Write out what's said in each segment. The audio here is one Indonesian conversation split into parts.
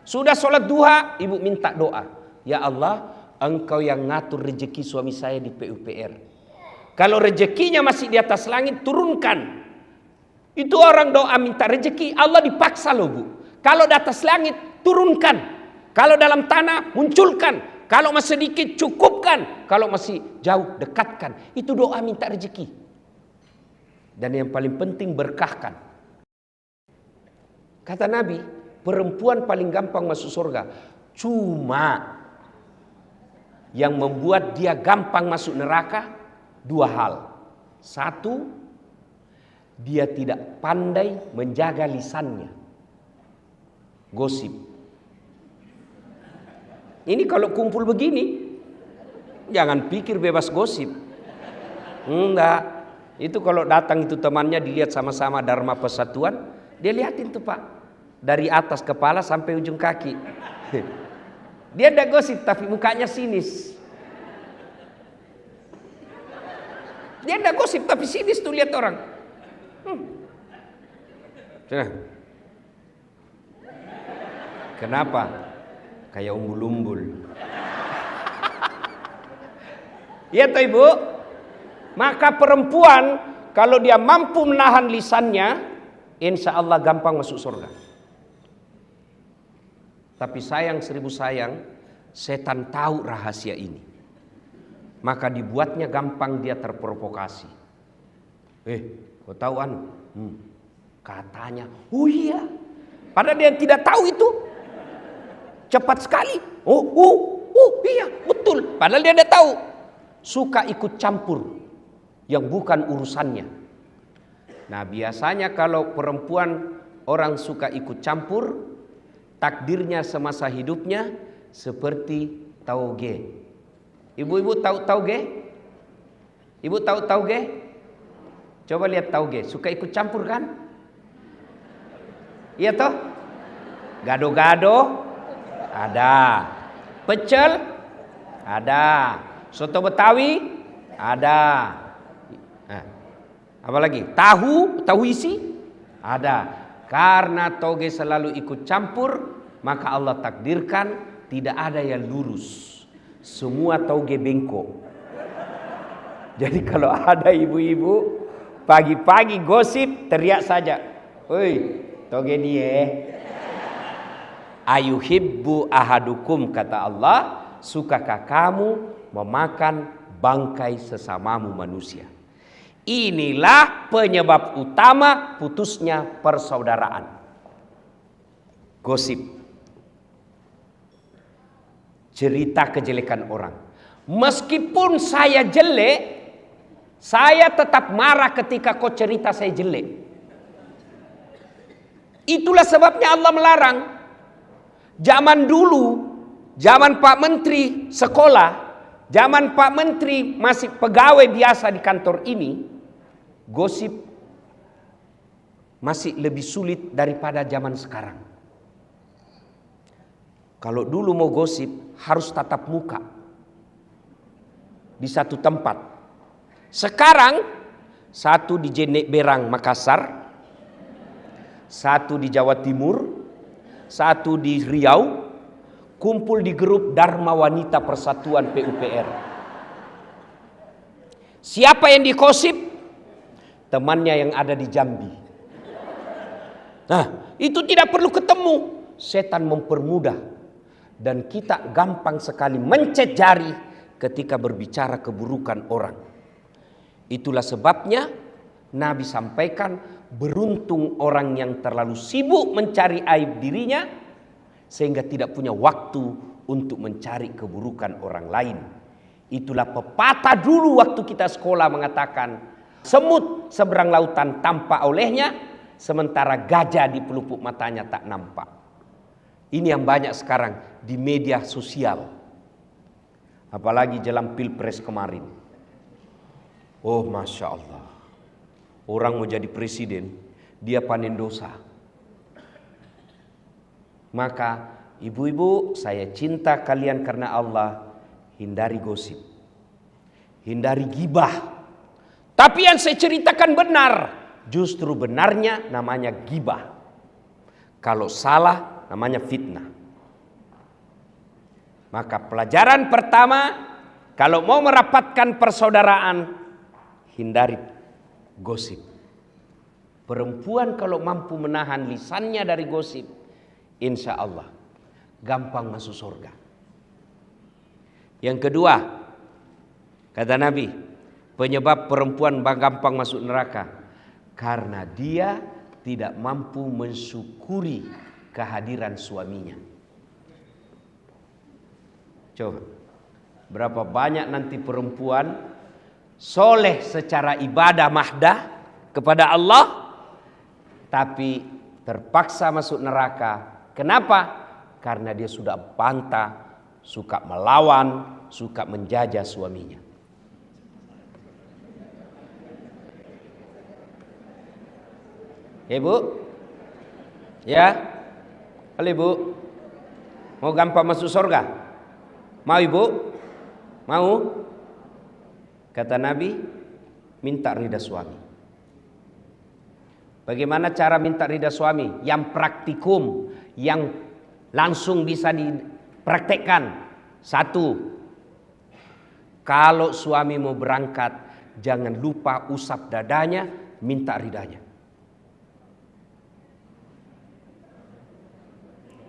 Sudah sholat duha, ibu minta doa. Ya Allah, Engkau yang ngatur rezeki suami saya di PUPR. Kalau rezekinya masih di atas langit, turunkan. Itu orang doa minta rezeki, Allah dipaksa loh bu. Kalau di atas langit, turunkan. Kalau dalam tanah, munculkan. Kalau masih sedikit, cukupkan. Kalau masih jauh, dekatkan. Itu doa minta rezeki. Dan yang paling penting, berkahkan. Kata Nabi, perempuan paling gampang masuk surga. Cuma yang membuat dia gampang masuk neraka, dua hal. Satu, dia tidak pandai menjaga lisannya. Gosip. Ini kalau kumpul begini, jangan pikir bebas gosip. Enggak. Itu kalau datang itu temannya dilihat sama-sama Dharma Persatuan, dia lihatin tuh Pak. Dari atas kepala sampai ujung kaki. Dia tidak gosip tapi mukanya sinis. Dia tidak gosip tapi sinis tuh lihat orang. Kenapa? Kayak umbul-umbul. Iya toh ibu? Maka perempuan kalau dia mampu menahan lisannya, insya Allah gampang masuk surga. Tapi sayang seribu sayang, setan tahu rahasia ini. Maka dibuatnya gampang dia terprovokasi. Kau tahu anu? Katanya, oh iya. Padahal dia tidak tahu itu. Cepat sekali. Iya betul. Padahal dia tidak tahu. Suka ikut campur yang bukan urusannya. Nah biasanya kalau perempuan orang suka ikut campur, takdirnya semasa hidupnya seperti tauge. Ibu-ibu tahu tauge? Ibu tahu tauge? Coba lihat tauge. Suka ikut campur kan? Iya toh? Gado-gado ada. Pecel ada. Soto Betawi ada. Apa lagi? Tahu isi ada. Karena tauge selalu ikut campur, maka Allah takdirkan tidak ada yang lurus. Semua tauge bengkok. Jadi kalau ada ibu-ibu pagi-pagi gosip, teriak saja. Oi, tauge dia. Ayuhibbu ahadukum, kata Allah, sukakah kamu memakan bangkai sesamamu manusia? Inilah penyebab utama putusnya persaudaraan. Gosip. Cerita kejelekan orang. Meskipun saya jelek, saya tetap marah ketika kau cerita saya jelek. Itulah sebabnya Allah melarang. Zaman dulu, zaman Pak Menteri sekolah, zaman Pak Menteri masih pegawai biasa di kantor ini, gosip masih lebih sulit daripada zaman sekarang. Kalau dulu mau gosip harus tatap muka di satu tempat. Sekarang satu di Jenek Berang Makassar, satu di Jawa Timur, satu di Riau, kumpul di grup Dharma Wanita Persatuan PUPR. Siapa yang dikosip? Temannya yang ada di Jambi. Nah, itu tidak perlu ketemu. Setan mempermudah. Dan kita gampang sekali mencet jari ketika berbicara keburukan orang. Itulah sebabnya Nabi sampaikan, beruntung orang yang terlalu sibuk mencari aib dirinya sehingga tidak punya waktu untuk mencari keburukan orang lain. Itulah pepatah dulu waktu kita sekolah mengatakan, semut seberang lautan tampak olehnya, sementara gajah di pelupuk matanya tak nampak. Ini yang banyak sekarang di media sosial. Apalagi jelang Pilpres kemarin. Oh Masya Allah. Orang mau jadi presiden, dia panen dosa. Maka ibu-ibu, saya cinta kalian karena Allah. Hindari gosip. Hindari gibah. Tapi yang saya ceritakan benar. Justru benarnya namanya gibah. Kalau salah namanya fitnah. Maka pelajaran pertama, kalau mau merapatkan persaudaraan, hindari gosip. Perempuan kalau mampu menahan lisannya dari gosip, insya Allah gampang masuk surga. Yang kedua, kata Nabi, penyebab perempuan gampang masuk neraka karena dia tidak mampu mensyukuri kehadiran suaminya. Coba, berapa banyak nanti perempuan soleh secara ibadah mahdah kepada Allah, tapi terpaksa masuk neraka. Kenapa? Karena dia sudah bantah, suka melawan, suka menjajah suaminya. Ibu, ya, halo ibu, mau gampang masuk surga? Mau ibu? Mau? Kata Nabi, minta ridha suami. Bagaimana cara minta ridha suami? Yang praktikum, yang langsung bisa dipraktekkan. Satu, kalau suami mau berangkat, jangan lupa usap dadanya, minta ridhanya.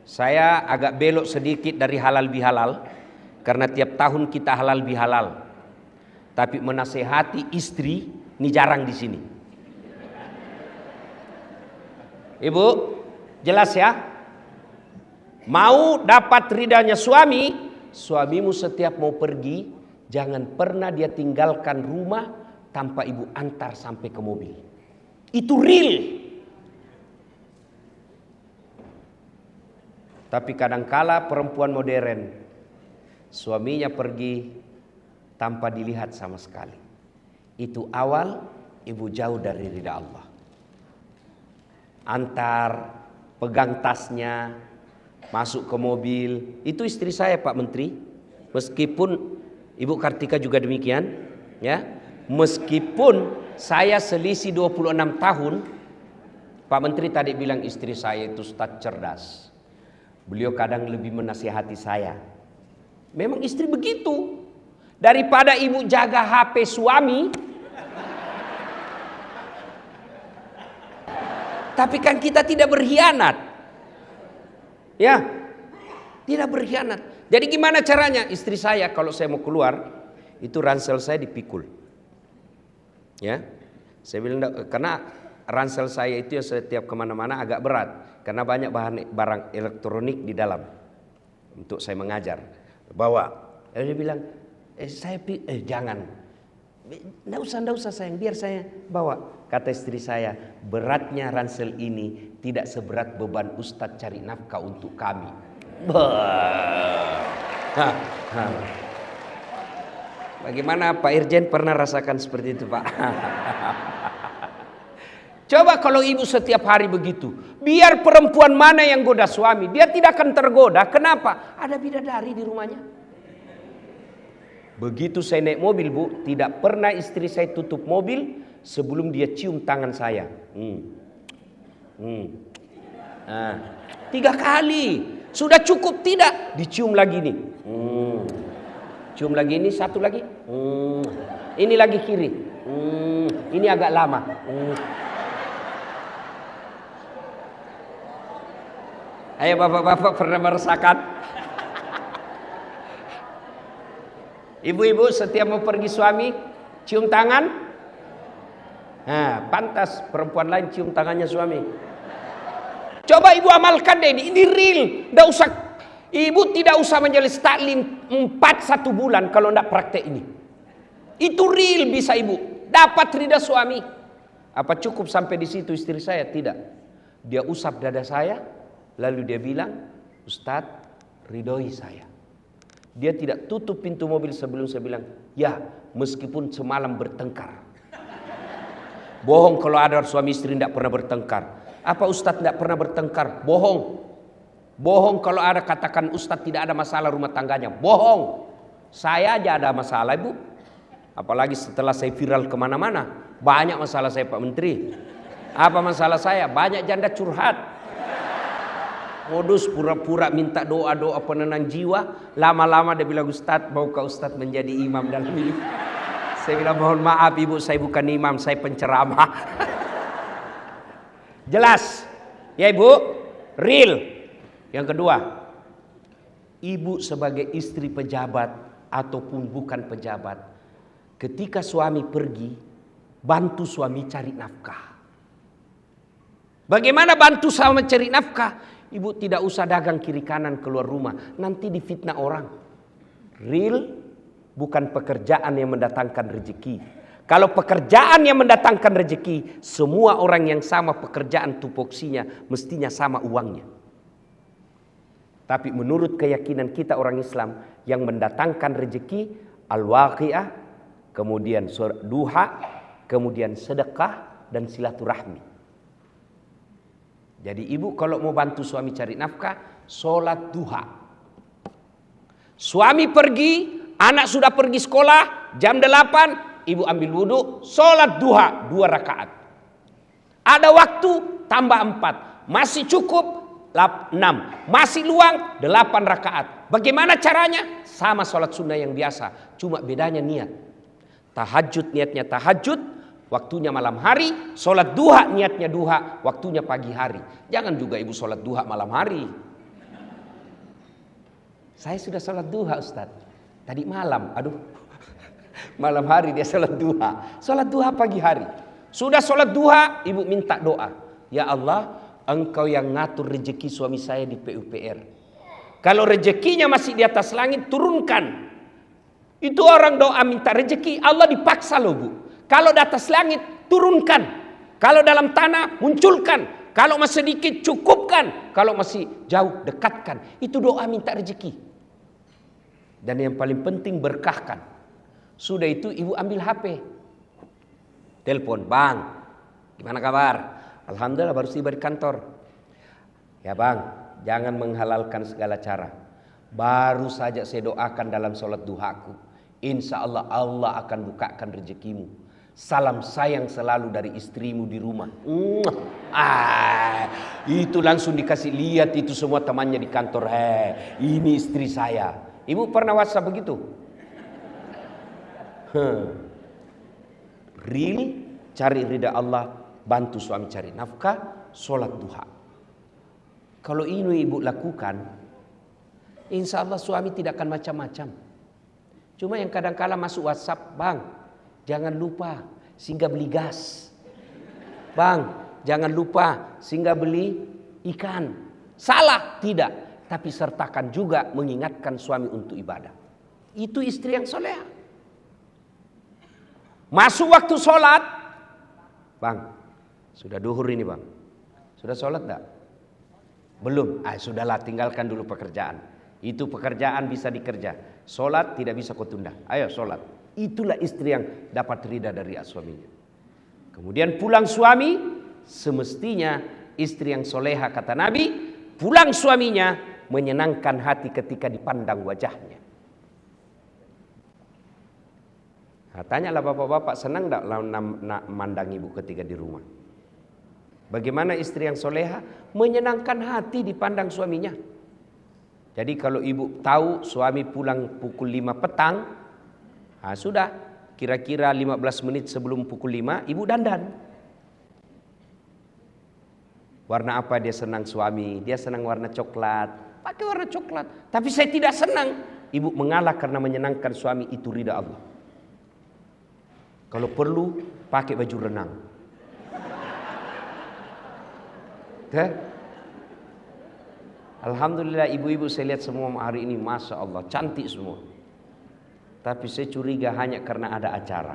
Saya agak belok sedikit dari halal bihalal, karena tiap tahun kita halal bihalal. Tapi menasehati istri ini jarang di sini. Ibu, jelas ya? Mau dapat ridhanya suami, suamimu setiap mau pergi, jangan pernah dia tinggalkan rumah tanpa ibu antar sampai ke mobil. Itu real. Tapi kadangkala perempuan modern, suaminya pergi tanpa dilihat sama sekali. Itu awal ibu jauh dari ridha Allah. Antar, pegang tasnya, masuk ke mobil. Itu istri saya Pak Menteri. Meskipun Ibu Kartika juga demikian, ya. Meskipun saya selisih 26 tahun, Pak Menteri tadi bilang istri saya itu ustaz cerdas. Beliau kadang lebih menasihati saya. Memang istri begitu. Daripada ibu jaga HP suami, tapi kan kita tidak berkhianat. Ya, tidak berkhianat. Jadi gimana caranya? Istri saya kalau saya mau keluar, itu ransel saya dipikul. Ya, saya bilang karena ransel saya itu ya setiap kemana-mana agak berat. Karena banyak barang elektronik di dalam. Untuk saya mengajar. Bawa. Lalu dia bilang, jangan. Nggak usah sayang, biar saya bawa. Kata istri saya, beratnya ransel ini tidak seberat beban Ustadz cari nafkah untuk kami. Bagaimana Pak Irjen pernah rasakan seperti itu Pak? Coba kalau ibu setiap hari begitu, biar perempuan mana yang goda suami, dia tidak akan tergoda. Kenapa? Ada bidadari di rumahnya. Begitu saya naik mobil Bu, tidak pernah istri saya tutup mobil sebelum dia cium tangan saya. 3 kali. Sudah cukup tidak? Dicium lagi nih. Cium lagi ini, satu lagi. Ini lagi kiri. Ini agak lama. Ayo bapak-bapak pernah merasakan? Ibu-ibu setiap mau pergi suami cium tangan. Nah, pantas perempuan lain cium tangannya suami. Coba ibu amalkan deh ini real. Nggak usah, ibu tidak usah menjelis taklim 1 bulan kalau nggak praktek ini. Itu real bisa ibu dapat ridha suami. Apa cukup sampai di situ istri saya? Tidak. Dia usap dada saya. Lalu dia bilang, Ustadz ridhoi saya. Dia tidak tutup pintu mobil sebelum saya bilang, ya meskipun semalam bertengkar. Bohong kalau ada suami istri tidak pernah bertengkar. Apa Ustadz tidak pernah bertengkar? Bohong. Bohong kalau ada katakan Ustadz tidak ada masalah rumah tangganya. Bohong. Saya aja ada masalah ibu. Apalagi setelah saya viral kemana-mana. Banyak masalah saya Pak Menteri. Apa masalah saya? Banyak janda curhat. Modus pura-pura minta doa-doa penenang jiwa. Lama-lama dia bilang, Ustadz, maukah Ustadz menjadi imam dalam hidup? Saya bilang, mohon maaf ibu, saya bukan imam, saya penceramah. Jelas? Ya ibu? Real. Yang kedua, ibu sebagai istri pejabat ataupun bukan pejabat, ketika suami pergi, bantu suami cari nafkah. Bagaimana bantu suami cari nafkah? Ibu tidak usah dagang kiri kanan keluar rumah, nanti difitnah orang. Real, bukan pekerjaan yang mendatangkan rezeki. Kalau pekerjaan yang mendatangkan rezeki, semua orang yang sama pekerjaan tupoksinya mestinya sama uangnya. Tapi menurut keyakinan kita orang Islam, yang mendatangkan rezeki al-waqi'ah, kemudian duha, kemudian sedekah dan silaturahmi. Jadi ibu kalau mau bantu suami cari nafkah, sholat duha. Suami pergi, anak sudah pergi sekolah, jam 8, ibu ambil wudhu, sholat duha 2 rakaat. Ada waktu, tambah 4. Masih cukup, 6. Masih luang, 8 rakaat. Bagaimana caranya? Sama sholat sunnah yang biasa, cuma bedanya niat. Tahajud niatnya tahajud, waktunya malam hari. Sholat duha niatnya duha, waktunya pagi hari. Jangan juga ibu sholat duha malam hari. Saya sudah sholat duha Ustaz, tadi malam. Aduh, malam hari dia sholat duha. Sholat duha pagi hari. Sudah sholat duha, ibu minta doa. Ya Allah, Engkau yang ngatur rezeki suami saya di PUPR. Kalau rezekinya masih di atas langit, turunkan. Itu orang doa minta rezeki, Allah dipaksa loh bu. Kalau di atas langit, turunkan. Kalau dalam tanah, munculkan. Kalau masih sedikit, cukupkan. Kalau masih jauh, dekatkan. Itu doa minta rezeki. Dan yang paling penting, berkahkan. Sudah itu, ibu ambil HP. Telepon, bang, gimana kabar? Alhamdulillah baru tiba di kantor. Ya bang, jangan menghalalkan segala cara. Baru saja saya doakan dalam sholat duhaku. Insya Allah, Allah akan bukakan rezekimu. Salam sayang selalu dari istrimu di rumah. Itu langsung dikasih lihat itu semua temannya di kantor. Ini istri saya. Ibu pernah WhatsApp begitu? Real, cari ridha Allah, bantu suami cari nafkah, sholat duha. Kalau ini ibu lakukan, insya Allah suami tidak akan macam-macam. Cuma yang kadang-kala masuk WhatsApp, bang, jangan lupa singgah beli gas. Bang, jangan lupa singgah beli ikan. Salah? Tidak. Tapi sertakan juga mengingatkan suami untuk ibadah. Itu istri yang soleha. Masuk waktu sholat. Bang, sudah duhur ini bang. Sudah sholat enggak? Belum. Sudahlah, tinggalkan dulu pekerjaan. Itu pekerjaan bisa dikerja. Sholat tidak bisa kau tunda. Ayo sholat. Itulah istri yang dapat ridha dari suaminya. Kemudian pulang suami, semestinya istri yang soleha kata Nabi, pulang suaminya menyenangkan hati ketika dipandang wajahnya. Tanyalah bapak-bapak, senang tak mandang ibu ketika di rumah? Bagaimana istri yang soleha? Menyenangkan hati dipandang suaminya. Jadi kalau ibu tahu suami pulang pukul 5 petang, sudah kira-kira 15 menit sebelum pukul 5, ibu dandan. Warna apa dia senang suami? Dia senang warna coklat. Pakai warna coklat. Tapi saya tidak senang. Ibu mengalah karena menyenangkan suami, itu ridha Allah. Kalau perlu pakai baju renang. Alhamdulillah ibu-ibu saya lihat semua hari ini, Masya Allah, cantik semua. Tapi saya curiga hanya karena ada acara.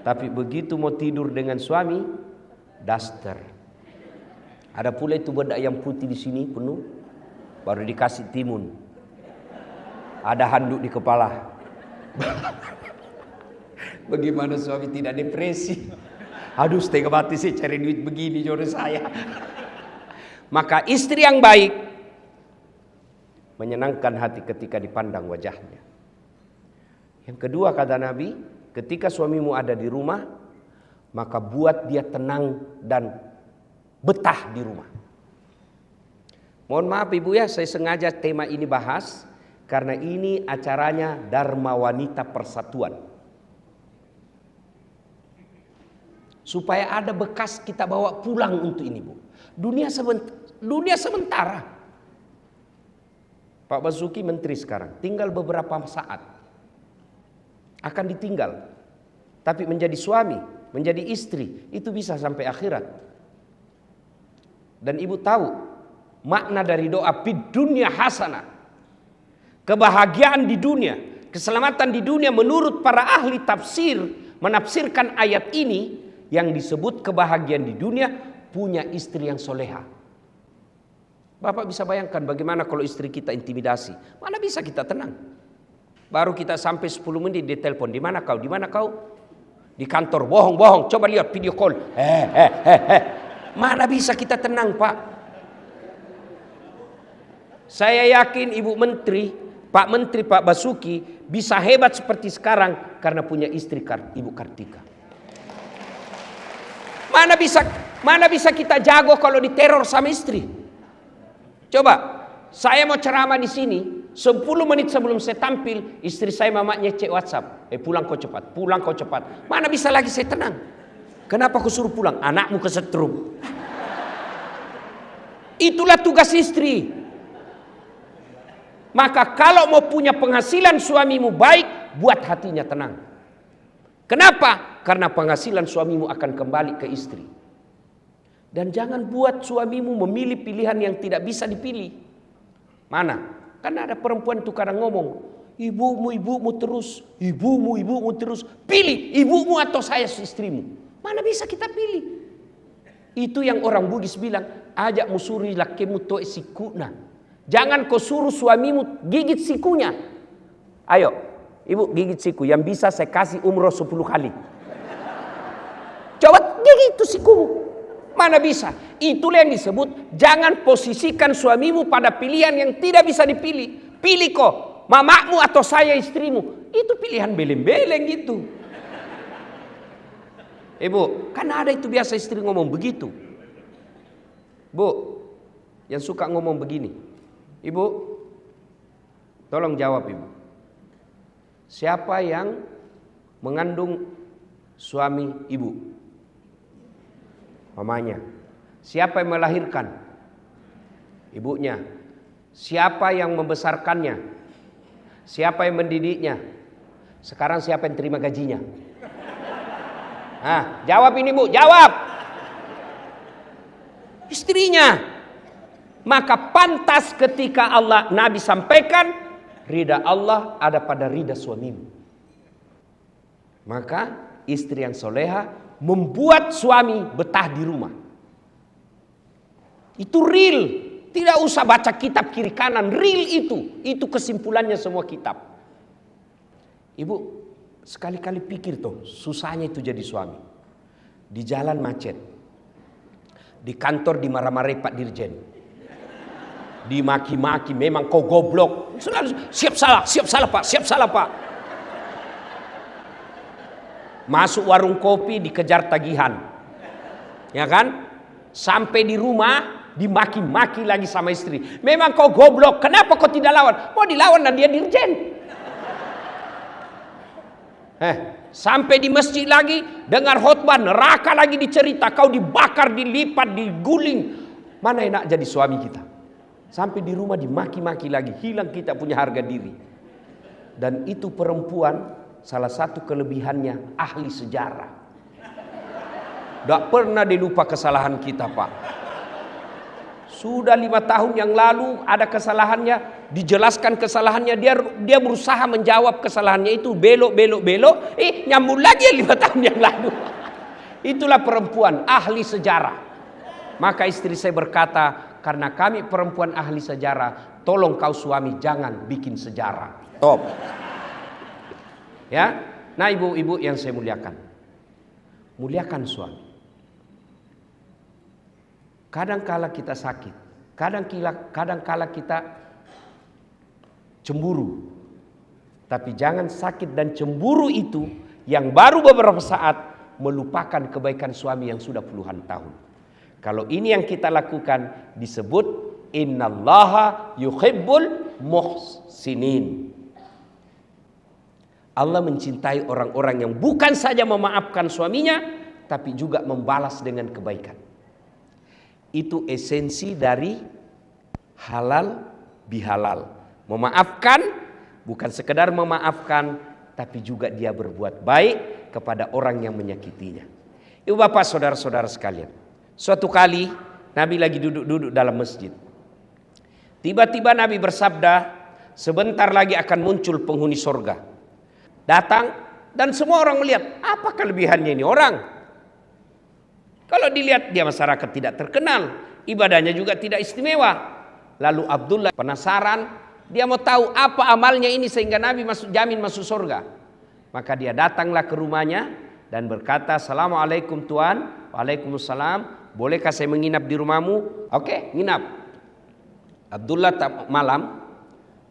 Tapi begitu mau tidur dengan suami, daster. Ada pula itu bedak yang putih di sini penuh, baru dikasih timun. Ada handuk di kepala. Bagaimana suami tidak depresi? Aduh, setengah mati saya cari duit begini jodoh saya. Maka istri yang baik menyenangkan hati ketika dipandang wajahnya. Yang kedua kata Nabi, ketika suamimu ada di rumah, maka buat dia tenang dan betah di rumah. Mohon maaf Ibu ya, saya sengaja tema ini bahas karena ini acaranya Dharma Wanita Persatuan. Supaya ada bekas kita bawa pulang untuk ini Bu. Dunia sementara. Pak Basuki menteri sekarang, tinggal beberapa saat akan ditinggal. Tapi menjadi suami, menjadi istri, itu bisa sampai akhirat. Dan Ibu tahu makna dari doa fid dunya hasanah. Kebahagiaan di dunia, keselamatan di dunia menurut para ahli tafsir menafsirkan ayat ini yang disebut kebahagiaan di dunia punya istri yang soleha. Bapak bisa bayangkan bagaimana kalau istri kita intimidasi. Mana bisa kita tenang. Baru kita sampai 10 menit di telepon. Di mana kau? Di mana kau? Di kantor. Bohong. Coba lihat video call. Mana bisa kita tenang Pak? Saya yakin Ibu Menteri, Pak Menteri, Pak Basuki bisa hebat seperti sekarang karena punya istri Ibu Kartika. Mana bisa kita jago kalau diteror sama istri? Coba, saya mau ceramah di sini, 10 menit sebelum saya tampil, istri saya mamanya cek WhatsApp. Pulang kau cepat. Mana bisa lagi saya tenang? Kenapa kau suruh pulang? Anakmu kesetrum. Itulah tugas istri. Maka kalau mau punya penghasilan suamimu baik, buat hatinya tenang. Kenapa? Karena penghasilan suamimu akan kembali ke istri. Dan jangan buat suamimu memilih pilihan yang tidak bisa dipilih. Mana? Karena ada perempuan itu kadang ngomong, ibumu terus. Pilih ibumu atau saya istrimu. Mana bisa kita pilih? Itu yang orang Bugis bilang, ajak musuri lakemu to sikuna. Jangan kau suruh suamimu gigit sikunya. Ayo, Ibu gigit siku. Yang bisa saya kasih umroh 10 kali. Coba gigit itu sikumu. Mana bisa? Itulah yang disebut jangan posisikan suamimu pada pilihan yang tidak bisa dipilih. Pilih kok, mamamu atau saya istrimu. Itu pilihan beleng-beleng gitu. Ibu, kan ada itu biasa istri ngomong begitu. Bu, yang suka ngomong begini. Ibu, tolong jawab Ibu. Siapa yang mengandung suami Ibu? Mamanya. Siapa yang melahirkan? Ibunya. Siapa yang membesarkannya? Siapa yang mendidiknya? Sekarang siapa yang terima gajinya? Jawab ini Bu, jawab. Istrinya. Maka pantas ketika Nabi sampaikan, ridha Allah ada pada ridha suamimu. Maka istri yang soleha membuat suami betah di rumah. Itu real. Tidak usah baca kitab kiri kanan. Real itu. Itu kesimpulannya semua kitab. Ibu, sekali-kali pikir tuh, susahnya itu jadi suami. Di jalan macet. Di kantor dimarah-marahi Pak Dirjen. Dimaki-maki, memang kau goblok. Selalu siap salah Pak. Masuk warung kopi dikejar tagihan. Ya kan? Sampai di rumah dimaki-maki lagi sama istri. Memang kau goblok, kenapa kau tidak lawan? Mau dilawan dan dia dirjen. Sampai di masjid lagi dengar khotbah, neraka lagi dicerita, kau dibakar, dilipat, diguling. Mana enak jadi suami kita? Sampai di rumah dimaki-maki lagi, hilang kita punya harga diri. Dan itu perempuan salah satu kelebihannya ahli sejarah. Tidak pernah dilupa kesalahan kita Pak. Sudah 5 tahun yang lalu ada kesalahannya, dijelaskan kesalahannya, dia berusaha menjawab kesalahannya itu, belok, nyambung lagi 5 tahun yang lalu. Itulah perempuan ahli sejarah. Maka istri saya berkata, karena kami perempuan ahli sejarah, tolong kau suami jangan bikin sejarah. Top. Ya, nah ibu-ibu yang saya muliakan, muliakan suami. Kadang-kala kita sakit, kadang-kala kita cemburu. Tapi jangan sakit dan cemburu itu yang baru beberapa saat melupakan kebaikan suami yang sudah puluhan tahun. Kalau ini yang kita lakukan disebut Innallaha yuhibbul muhsinin. Allah mencintai orang-orang yang bukan saja memaafkan suaminya, tapi juga membalas dengan kebaikan. Itu esensi dari halal bihalal. Memaafkan, bukan sekedar memaafkan, tapi juga dia berbuat baik kepada orang yang menyakitinya. Ibu bapak saudara-saudara sekalian, suatu kali Nabi lagi duduk-duduk dalam masjid. Tiba-tiba Nabi bersabda, sebentar lagi akan muncul penghuni surga. Datang dan semua orang melihat, apa kelebihannya ini orang? Kalau dilihat dia masyarakat tidak terkenal, ibadahnya juga tidak istimewa. Lalu Abdullah penasaran, dia mau tahu apa amalnya ini sehingga Nabi jamin masuk surga. Maka dia datanglah ke rumahnya dan berkata, Assalamualaikum Tuan. Waalaikumsalam. Bolehkah saya menginap di rumahmu? Oke, nginap. Abdullah malam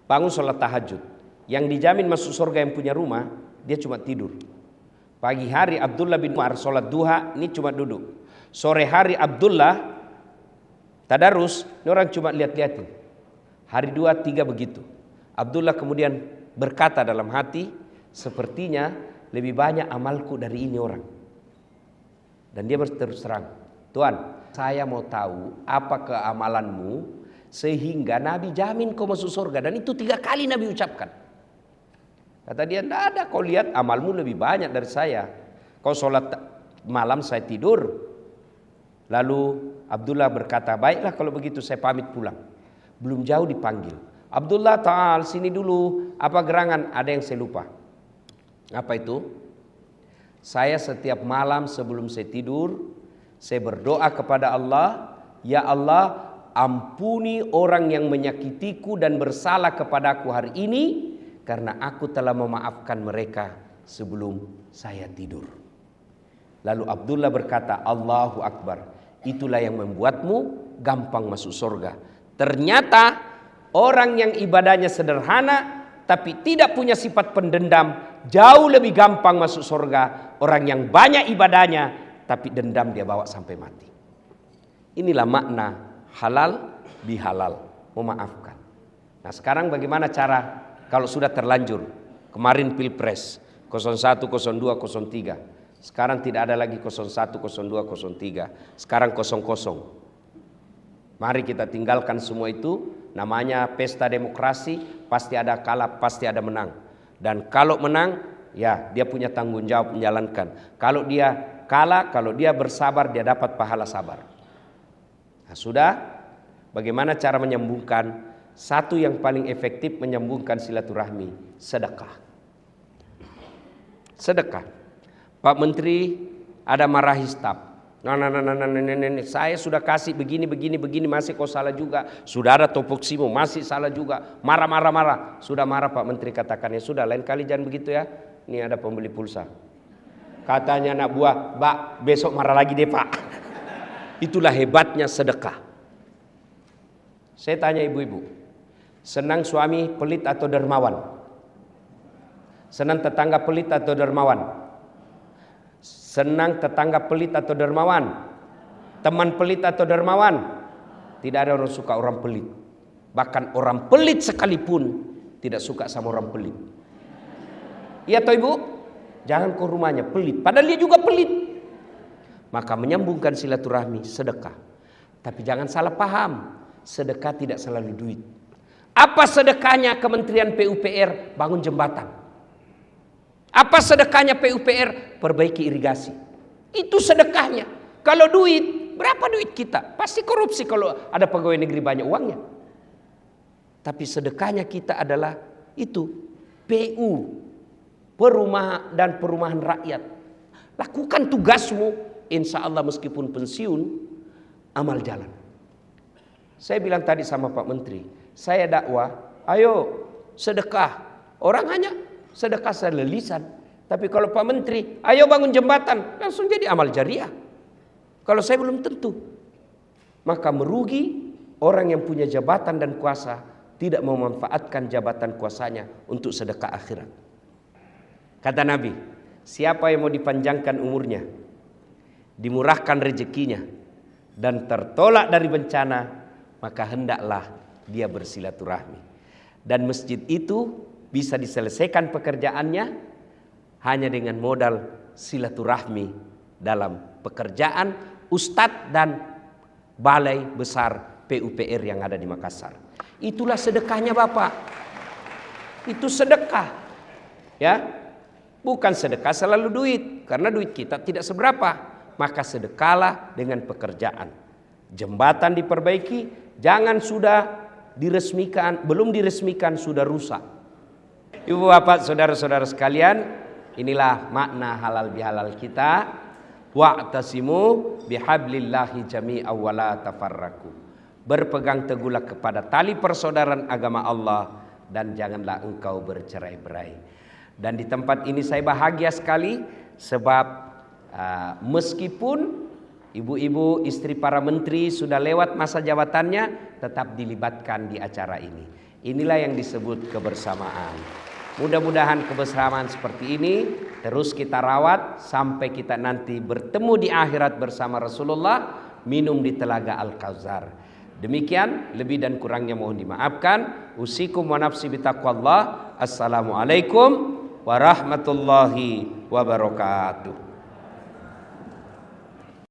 bangun sholat tahajud. Yang dijamin masuk surga yang punya rumah, dia cuma tidur. Pagi hari Abdullah bin Umar sholat duha, ini cuma duduk. Sore hari Abdullah tadarus, ini orang cuma lihat-lihatin. Hari 2, 3 begitu. Abdullah kemudian berkata dalam hati, sepertinya lebih banyak amalku dari ini orang. Dan dia berterus terang, Tuan, saya mau tahu apa keamalanmu sehingga Nabi jamin kau masuk surga. Dan itu 3 kali Nabi ucapkan. Kata dia, tidak ada, kau lihat amalmu lebih banyak dari saya. Kau sholat malam, saya tidur. Lalu Abdullah berkata, baiklah kalau begitu saya pamit pulang. Belum jauh dipanggil. Abdullah ta'al sini dulu, apa gerangan? Ada yang saya lupa. Apa itu? Saya setiap malam sebelum saya tidur, saya berdoa kepada Allah, ya Allah, ampuni orang yang menyakitiku dan bersalah kepadaku hari ini, karena aku telah memaafkan mereka sebelum saya tidur. Lalu Abdullah berkata, Allahu Akbar, itulah yang membuatmu gampang masuk surga. Ternyata orang yang ibadahnya sederhana tapi tidak punya sifat pendendam jauh lebih gampang masuk surga. Orang yang banyak ibadahnya tapi dendam dia bawa sampai mati. Inilah makna halal bihalal, memaafkan. Nah sekarang bagaimana cara kalau sudah terlanjur? Kemarin Pilpres 01, 02, 03. Sekarang tidak ada lagi 01, 02, 03. Sekarang 00. Mari kita tinggalkan semua itu. Namanya pesta demokrasi, pasti ada kalah, pasti ada menang. Dan kalau menang, ya dia punya tanggung jawab menjalankan. Kalau dia kalah, kalau dia bersabar, dia dapat pahala sabar. Nah, sudah, bagaimana cara menyambungkan? Satu yang paling efektif menyambungkan silaturahmi, sedekah. Sedekah. Pak Menteri ada marahi staf. Nah, saya sudah kasih begini masih kau salah juga. Sudah ada topoksimu masih salah juga. Marah. Sudah marah Pak Menteri katakannya, sudah lain kali jangan begitu ya. Ini ada pembeli pulsa. Katanya anak buah, Pak besok marah lagi deh Pak. Itulah hebatnya sedekah. Saya tanya ibu-ibu, senang suami pelit atau dermawan? Senang tetangga pelit atau dermawan? Senang tetangga pelit atau dermawan? Teman pelit atau dermawan? Tidak ada orang suka orang pelit. Bahkan orang pelit sekalipun tidak suka sama orang pelit. Iya toh ibu? Jangan ke rumahnya pelit, padahal dia juga pelit. Maka menyambungkan silaturahmi, sedekah. Tapi jangan salah paham, sedekah tidak selalu duit. Apa sedekahnya Kementerian PUPR? Bangun jembatan. Apa sedekahnya PUPR? Perbaiki irigasi. Itu sedekahnya. Kalau duit, berapa duit kita? Pasti korupsi kalau ada pegawai negeri banyak uangnya. Tapi sedekahnya kita adalah itu, PU, perumahan rakyat. Lakukan tugasmu, insya Allah meskipun pensiun, amal jalan. Saya bilang tadi sama Pak Menteri, saya dakwah, ayo sedekah. Orang hanya sedekah secara lisan. Tapi kalau Pak Menteri, ayo bangun jembatan, langsung jadi amal jariah. Kalau saya belum tentu. Maka merugi orang yang punya jabatan dan kuasa tidak memanfaatkan jabatan kuasanya untuk sedekah akhirat. Kata Nabi, siapa yang mau dipanjangkan umurnya, dimurahkan rezekinya, dan tertolak dari bencana, maka hendaklah dia bersilaturahmi. Dan masjid itu bisa diselesaikan pekerjaannya hanya dengan modal silaturahmi dalam pekerjaan ustadz dan balai besar PUPR yang ada di Makassar. Itulah sedekahnya Bapak. Itu sedekah. Ya. Bukan sedekah selalu duit, karena duit kita tidak seberapa. Maka sedekahlah dengan pekerjaan. Jembatan diperbaiki, jangan sudah diresmikan, belum diresmikan sudah rusak. Ibu bapak saudara-saudara sekalian, inilah makna halal bihalal kita. Wa'tasimu bihablillahi jami'an wa la tafarraqu. Berpegang teguhlah kepada tali persaudaraan agama Allah dan janganlah engkau bercerai-berai. Dan di tempat ini saya bahagia sekali sebab meskipun ibu-ibu istri para menteri sudah lewat masa jabatannya, tetap dilibatkan di acara ini. Inilah yang disebut kebersamaan. Mudah-mudahan kebersamaan seperti ini terus kita rawat sampai kita nanti bertemu di akhirat bersama Rasulullah minum di telaga Al-Kautsar. Demikian, lebih dan kurangnya mohon dimaafkan. Usikum wa nafsi bitaqwallah. Assalamualaikum warahmatullahi wabarakatuh.